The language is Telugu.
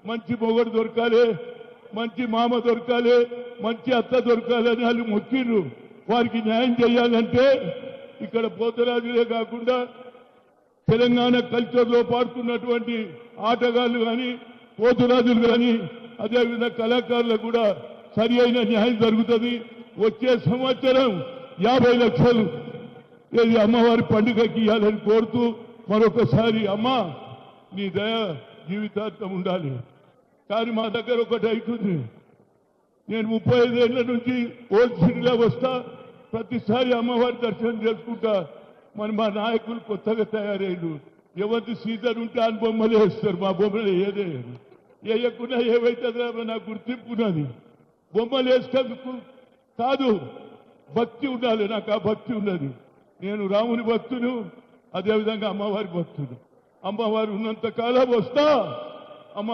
మంచి మొగడు దొరకాలి, మంచి మామ దొరకాలి, మంచి అత్త దొరకాలి అని వాళ్ళు మొక్కిండ్రు. వారికి న్యాయం చేయాలంటే ఇక్కడ పోతరాజులే కాకుండా తెలంగాణ కల్చర్లో పాడుతున్నటువంటి ఆటగాళ్లు కానీ పోతురాజులు కానీ అదేవిధంగా కళాకారులకు కూడా సరి అయిన న్యాయం జరుగుతుంది. వచ్చే సంవత్సరం 50 లక్షలు అమ్మవారి పండుగకి ఇవ్వాలని కోరుతూ మరొకసారి అమ్మ నీ దయ జీవితాంతం ఉండాలి. కానీ మా దగ్గర ఒకటి అవుతుంది. నేను 35 ఏళ్ల నుంచి ఓల్డ్ సిటీలో వస్తా, ప్రతిసారి అమ్మవారి దర్శనం చేసుకుంటా. మా నాయకులు కొత్తగా తయారయ్యారు. ఎవరి సీజన్ ఉంటే ఆ బొమ్మలే వేస్తారు, మా బొమ్మలు ఏదేయారు. వేయకుండా ఏవైతుందో నాకు గుర్తింపు ఉన్నది. బొమ్మలు వేసేందుకు కాదు, భక్తి ఉండాలి. నాకు ఆ భక్తి ఉన్నది. నేను రాముని భక్తును, అదేవిధంగా అమ్మవారి భక్తుడు. అమ్మవారు ఉన్నంత కాలం వస్తా,